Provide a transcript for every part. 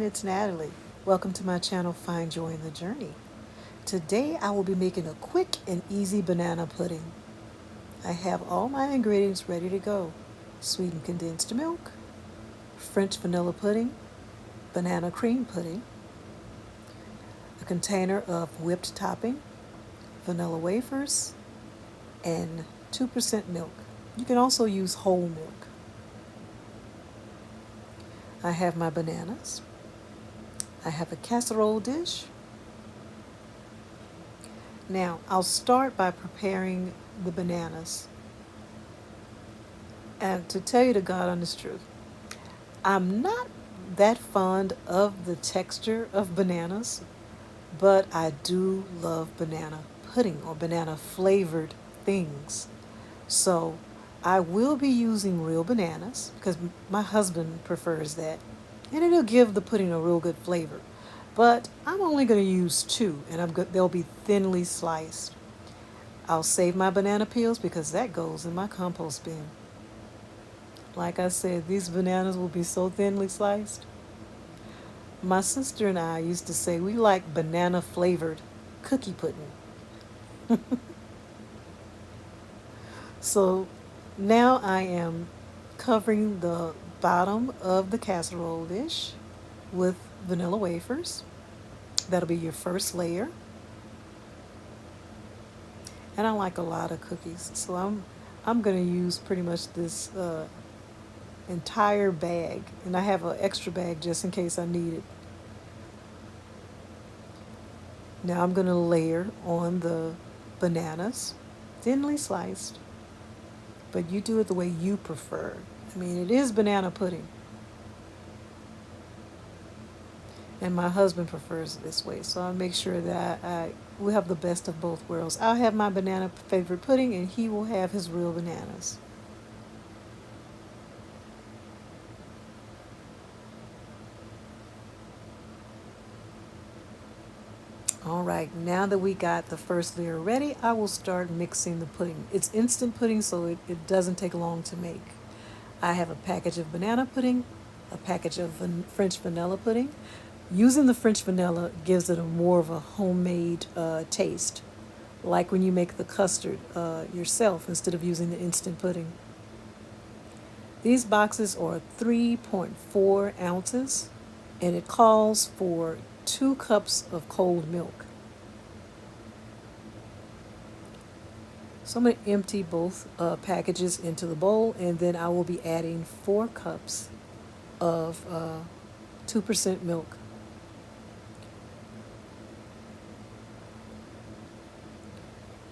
it's Natalie. Welcome to my channel, Find Joy in the Journey. Today I will be making a quick and easy banana pudding. I have all my ingredients ready to go. Sweetened condensed milk, French vanilla pudding, banana cream pudding, a container of whipped topping, vanilla wafers, and 2% milk. You can also use whole milk. I have my bananas. I have a casserole dish. Now, I'll start by preparing the bananas. And to tell you the God honest truth, I'm not that fond of the texture of bananas, but I do love banana pudding or banana flavored things. So I will be using real bananas because my husband prefers that, and it'll give the pudding a real good flavor. But I'm only going to use two, and they'll be thinly sliced. I'll save my banana peels because that goes in my compost bin. Like I said, these bananas will be so thinly sliced. My sister and I used to say we like banana flavored cookie pudding. So now I am covering the bottom of the casserole dish with vanilla wafers. That'll be your first layer. And I like a lot of cookies, so I'm going to use pretty much this entire bag, and I have an extra bag just in case I need it. Now I'm going to layer on the bananas, thinly sliced, but you do it the way you prefer. I mean, it is banana pudding, and my husband prefers it this way, so I'll make sure that I will have the best of both worlds. I'll have my banana favorite pudding, and he will have his real bananas. All right, now that we got the first layer ready, I will start mixing the pudding. It's instant pudding, so it doesn't take long to make. I have a package of banana pudding, a package of French vanilla pudding. Using the French vanilla gives it a more of a homemade taste, like when you make the custard yourself instead of using the instant pudding. These boxes are 3.4 ounces, and it calls for 2 cups of cold milk. So I'm going to empty both packages into the bowl, and then I will be adding 4 cups of 2% milk.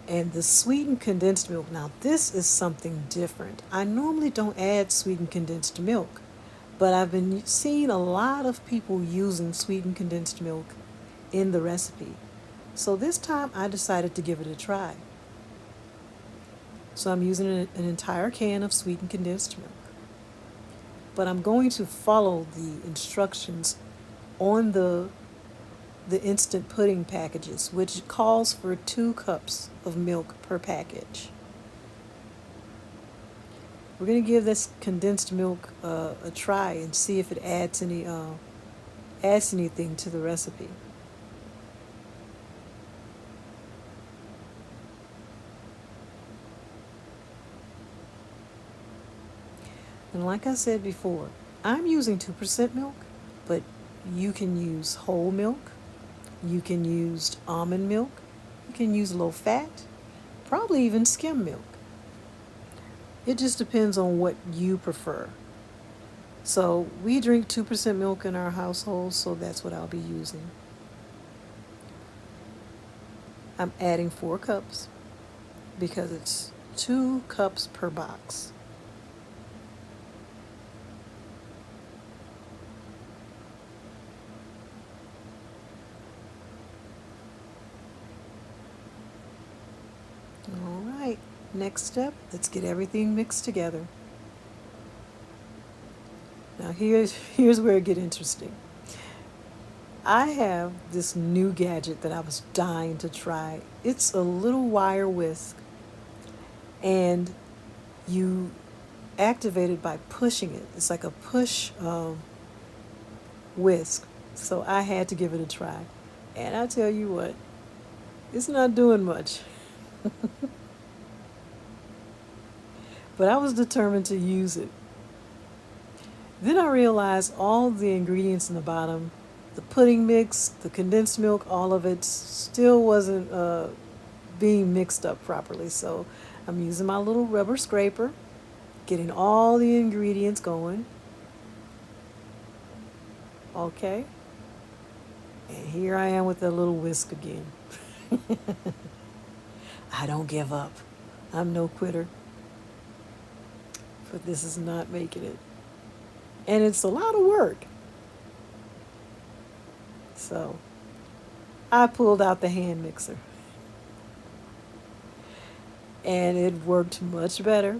And the sweetened condensed milk, now this is something different. I normally don't add sweetened condensed milk, but I've been seeing a lot of people using sweetened condensed milk in the recipe. So this time I decided to give it a try. So I'm using an entire can of sweetened condensed milk. But I'm going to follow the instructions on the instant pudding packages, which calls for 2 cups of milk per package. We're going to give this condensed milk a try and see if it adds anything to the recipe. And like I said before, I'm using 2% milk, but you can use whole milk, you can use almond milk, you can use low fat, probably even skim milk. It just depends on what you prefer. So we drink 2% milk in our household, so that's what I'll be using. I'm adding 4 cups because it's 2 cups per box. All right, next step, let's get everything mixed together. Now here's where it gets interesting. I have this new gadget that I was dying to try. It's a little wire whisk, and you activate it by pushing it. It's like a push whisk, So I had to give it a try. And I tell you what, it's not doing much. But I was determined to use it. Then I realized all the ingredients in the bottom, the pudding mix, the condensed milk, all of it still wasn't being mixed up properly. So I'm using my little rubber scraper, getting all the ingredients going. Okay. And here I am with a little whisk again. I don't give up. I'm no quitter, but this is not making it. And it's a lot of work. So I pulled out the hand mixer and it worked much better.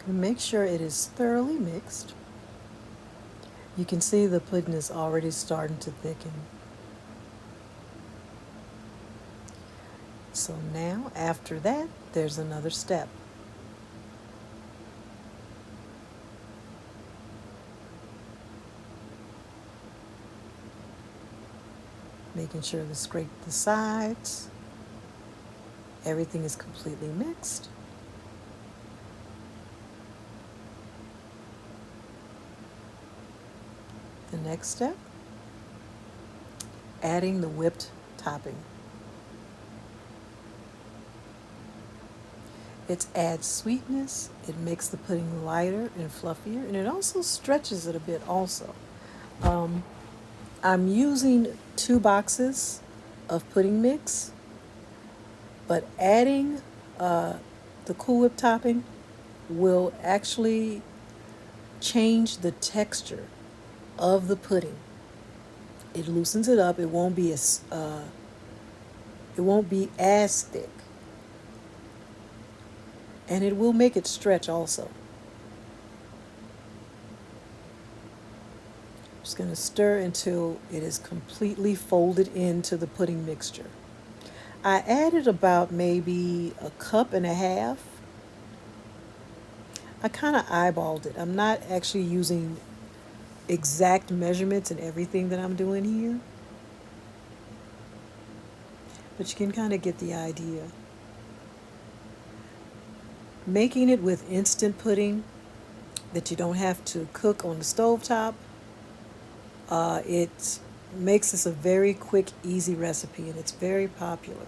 Make sure it is thoroughly mixed. You can see the pudding is already starting to thicken. So now, after that, there's another step. Making sure to scrape the sides. Everything is completely mixed. The next step, adding the whipped topping. It adds sweetness, it makes the pudding lighter and fluffier, and it also stretches it a bit also. I'm using 2 boxes of pudding mix, but adding the Cool Whip topping will actually change the texture of the pudding. It loosens it up. It won't be as thick, and it will make it stretch also. Just going to stir until it is completely folded into the pudding mixture. I added about maybe a cup and a half. I kind of eyeballed it. I'm not actually using exact measurements in everything that I'm doing here, but you can kind of get the idea. Making it with instant pudding that you don't have to cook on the stovetop, it makes this a very quick, easy recipe, and it's very popular.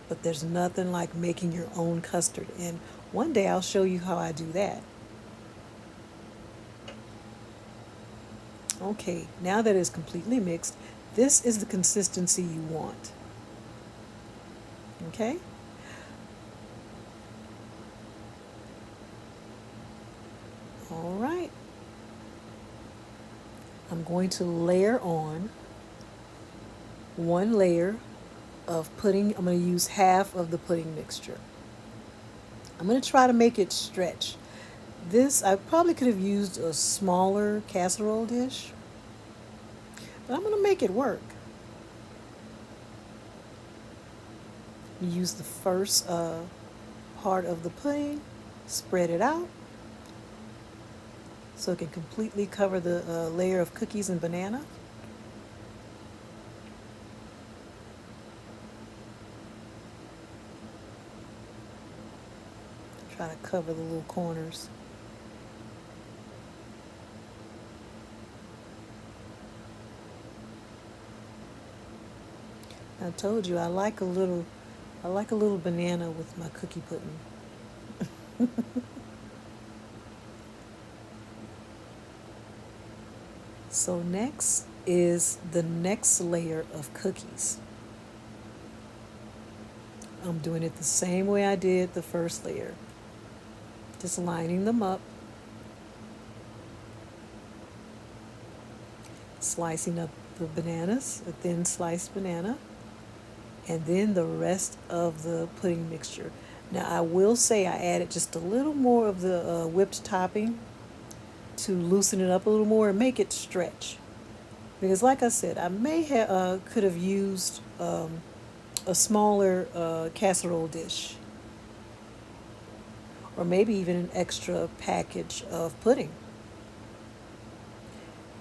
But there's nothing like making your own custard, and one day I'll show you how I do that. Okay, now that it's completely mixed, this is the consistency you want. Okay? All right. I'm going to layer on one layer of pudding. I'm going to use half of the pudding mixture. I'm going to try to make it stretch. This, I probably could have used a smaller casserole dish, but I'm going to make it work. Use the first part of the pudding, spread it out so it can completely cover the layer of cookies and banana. Try to cover the little corners. I told you I like a little banana with my cookie pudding. So next is the next layer of cookies. I'm doing it the same way I did the first layer. Just lining them up, slicing up the bananas, a thin sliced banana, and then the rest of the pudding mixture. Now, I will say I added just a little more of the whipped topping to loosen it up a little more and make it stretch. Because, like I said, I may have could have used a smaller casserole dish, or maybe even an extra package of pudding.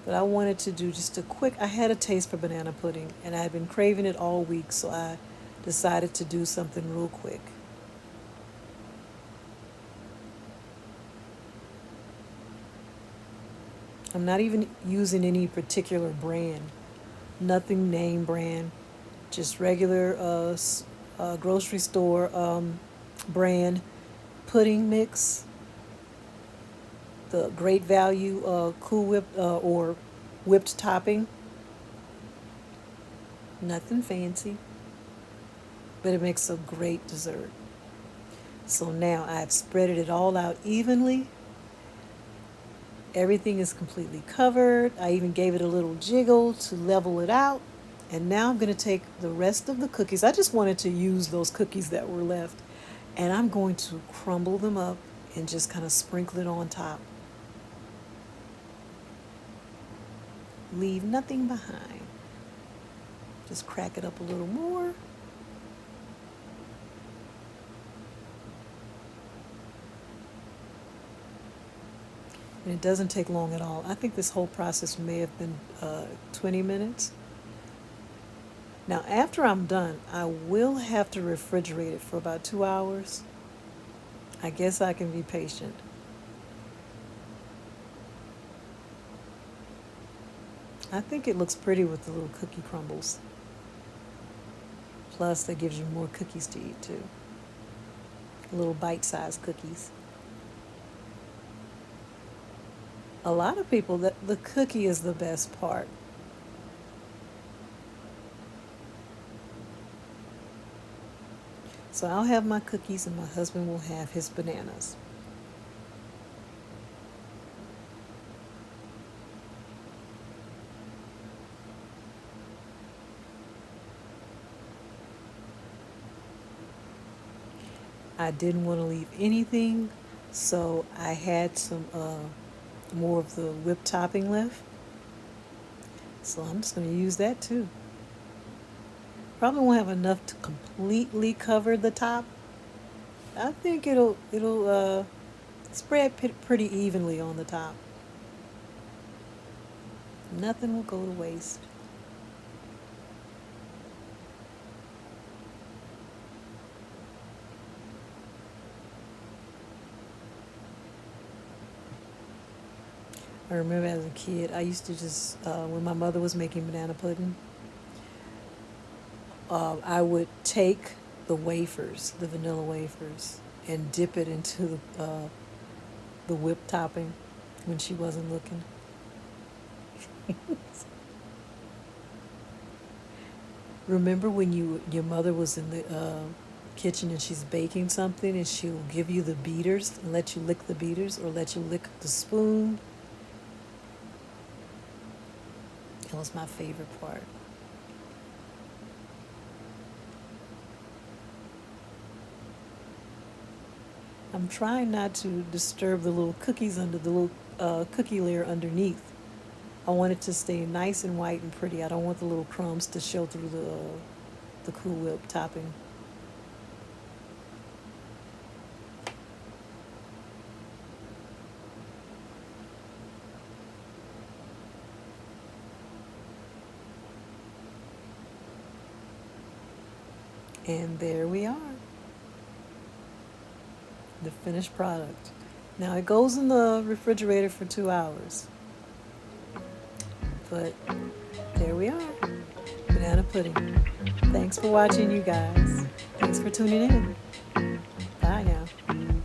But I wanted to do just a quick. I had a taste for banana pudding, and I had been craving it all week, so I decided to do something real quick. I'm not even using any particular brand, nothing name brand, just regular grocery store brand pudding mix, the Great Value Cool Whip or whipped topping. Nothing fancy, but it makes a great dessert. So now I've spreaded it all out evenly. Everything is completely covered. I even gave it a little jiggle to level it out. And now I'm going to take the rest of the cookies. I just wanted to use those cookies that were left. And I'm going to crumble them up and just kind of sprinkle it on top. Leave nothing behind. Just crack it up a little more. And it doesn't take long at all. I think this whole process may have been 20 minutes. Now, after I'm done, I will have to refrigerate it for about 2 hours. I guess I can be patient. I think it looks pretty with the little cookie crumbles. Plus, that gives you more cookies to eat too. Little bite-sized cookies. A lot of people, that the cookie is the best part. So I'll have my cookies and my husband will have his bananas. I didn't want to leave anything, so I had some more of the whipped topping left. So I'm just going to use that too. Probably won't have enough to completely cover the top. I think it'll spread pretty evenly on the top. Nothing will go to waste. I remember as a kid, I used to just, when my mother was making banana pudding, I would take the wafers, the vanilla wafers, and dip it into the whipped topping when she wasn't looking. Remember when your mother was in the kitchen and she's baking something and she'll give you the beaters and let you lick the beaters or let you lick the spoon? That was my favorite part. I'm trying not to disturb the little cookies under the little cookie layer underneath. I want it to stay nice and white and pretty. I don't want the little crumbs to show through the Cool Whip topping. And there we are, the finished product. Now it goes in the refrigerator for 2 hours, but there we are. banana pudding. Thanks for watching, you guys. Thanks for tuning in. Bye now.